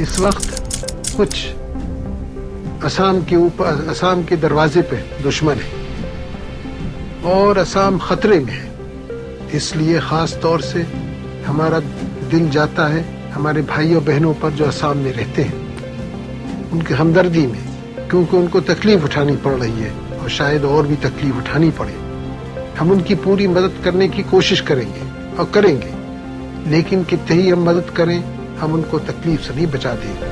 इस वक्त कुछ असम के दरवाजे पे दुश्मन है और असम खतरे में है। इसलिए खास तौर से हमारा दिल जाता है हमारे भाइयों बहनों पर जो असम में रहते हैं, उनकी हमदर्दी में, क्योंकि उनको तकलीफ उठानी पड़ रही है और शायद और भी तकलीफ उठानी पड़े। हम उनकी पूरी मदद करने की कोशिश करेंगे और करेंगे, लेकिन कितने ही हम मदद करें, हम उनको तकलीफ से नहीं बचा देंगे।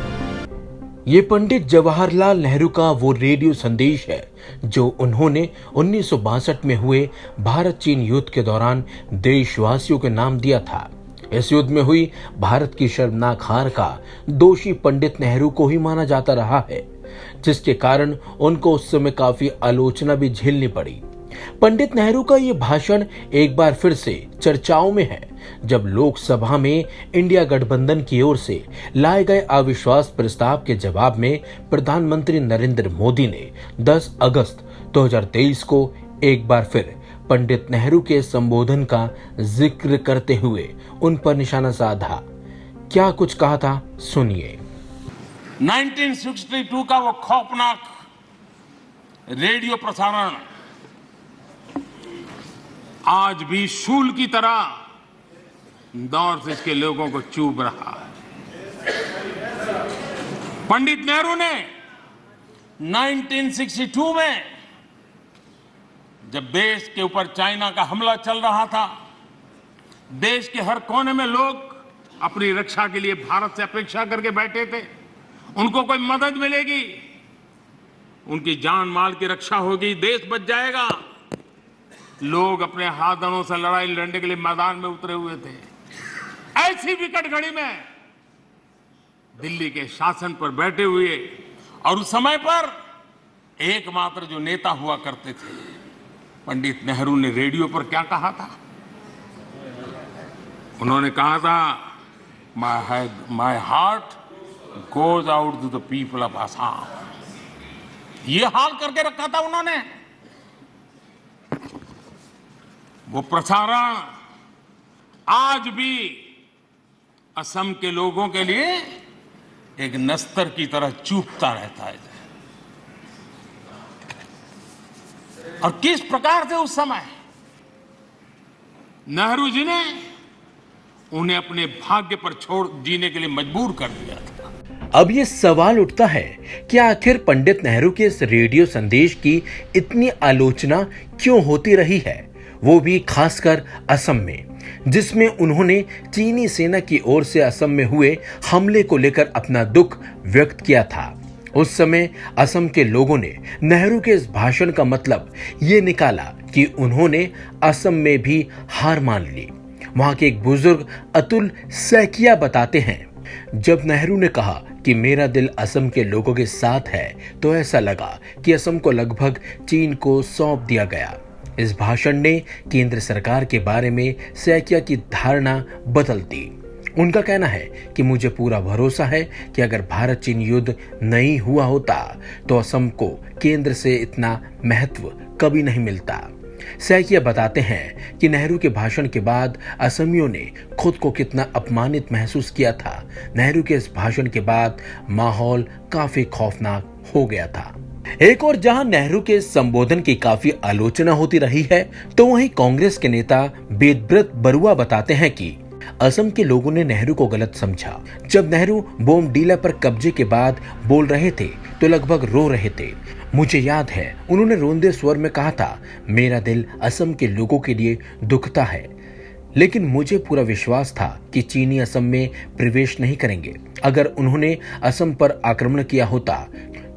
ये पंडित जवाहरलाल नेहरू का वो रेडियो संदेश है जो उन्होंने 1962 में हुए भारत चीन युद्ध के दौरान देशवासियों के नाम दिया था। इस युद्ध में हुई भारत की शर्मनाक हार का दोषी पंडित नेहरू को ही माना जाता रहा है, जिसके कारण उनको उस समय काफी आलोचना भी झेलनी पड़ी। पंडित नेहरू का ये भाषण एक बार फिर से चर्चाओं में है जब लोकसभा में इंडिया गठबंधन की ओर से लाए गए अविश्वास प्रस्ताव के जवाब में प्रधानमंत्री नरेंद्र मोदी ने 10 अगस्त 2023 को एक बार फिर पंडित नेहरू के संबोधन का जिक्र करते हुए उन पर निशाना साधा। क्या कुछ कहा था, सुनिए। 1962 का वो खौफनाक रेडियो प्रसारण आज भी शूल की तरह दौर से इसके लोगों को चुभ रहा है। पंडित नेहरू ने 1962 में जब देश के ऊपर चाइना का हमला चल रहा था, देश के हर कोने में लोग अपनी रक्षा के लिए भारत से अपेक्षा करके बैठे थे, उनको कोई मदद मिलेगी, उनकी जान माल की रक्षा होगी, देश बच जाएगा। लोग अपने हाथों से लड़ाई लड़ने के लिए मैदान में उतरे हुए थे। ऐसी विकट घड़ी में दिल्ली के शासन पर बैठे हुए और उस समय पर एकमात्र जो नेता हुआ करते थे पंडित नेहरू ने रेडियो पर क्या कहा था? उन्होंने कहा था, my heart goes out to the people of Assam. ये हाल करके रखा था उन्होंने। वो प्रसारण आज भी असम के लोगों के लिए एक नस्तर की तरह चूकता रहता है। और किस प्रकार से उस समय नेहरू जी ने उन्हें अपने भाग्य पर छोड़ जीने के लिए मजबूर कर दिया था। अब ये सवाल उठता है कि आखिर पंडित नेहरू के इस रेडियो संदेश की इतनी आलोचना क्यों होती रही है, वो भी खासकर असम में, जिसमें उन्होंने चीनी सेना की ओर से असम में हुए हमले को लेकर अपना दुख व्यक्त किया था। उस समय असम के लोगों ने नेहरू के इस भाषण का मतलब ये निकाला कि उन्होंने असम में भी हार मान ली। वहां के एक बुजुर्ग अतुल सैकिया बताते हैं, जब नेहरू ने कहा कि मेरा दिल असम के लोगों के साथ है, तो ऐसा लगा कि असम को लगभग चीन को सौंप दिया गया। इस भाषण ने केंद्र सरकार के बारे में सैकिया की धारणा बदल दी। उनका कहना है कि मुझे पूरा भरोसा है कि अगर भारत चीन युद्ध नहीं हुआ होता तो असम को केंद्र से इतना महत्व कभी नहीं मिलता। सैकिया बताते हैं कि नेहरू के भाषण के बाद असमियों ने खुद को कितना अपमानित महसूस किया था। नेहरू के इस भाषण के बाद माहौल काफी खौफनाक हो गया था। एक और जहां नेहरू के संबोधन की काफी आलोचना होती रही है, तो वहीं कांग्रेस के नेता वेदव्रत बरुआ बताते हैं कि असम के लोगों ने नेहरू को गलत समझा। जब नेहरू बोमडीला पर कब्जे के बाद बोल रहे थे तो लगभग रो रहे थे। मुझे याद है उन्होंने रोंदे स्वर में कहा था, मेरा दिल असम के लोगों के लिए दुखता है, लेकिन मुझे पूरा विश्वास था कि चीनी असम में प्रवेश नहीं करेंगे। अगर उन्होंने असम पर आक्रमण किया होता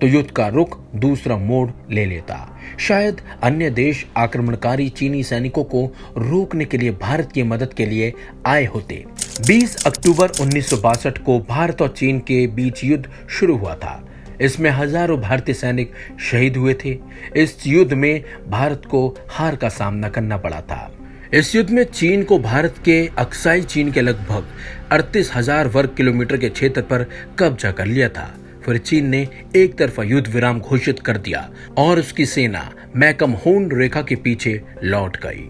तो युद्ध का रुख दूसरा मोड़ ले लेता। शायद अन्य देश आक्रमणकारी चीनी सैनिकों को रोकने के लिए भारत की मदद के लिए आए होते। 20 अक्टूबर 1962 को भारत और चीन के बीच युद्ध शुरू हुआ था। इसमें हजारों भारतीय सैनिक शहीद हुए थे। इस युद्ध में भारत को हार का सामना करना पड़ा था। इस युद्ध में चीन को भारत के अक्साई चीन के लगभग 38,000 वर्ग किलोमीटर के क्षेत्र पर कब्जा कर लिया था। फिर चीन ने एक तरफा युद्ध विराम घोषित कर दिया और उसकी सेना मैकमहोन रेखा के पीछे लौट गई।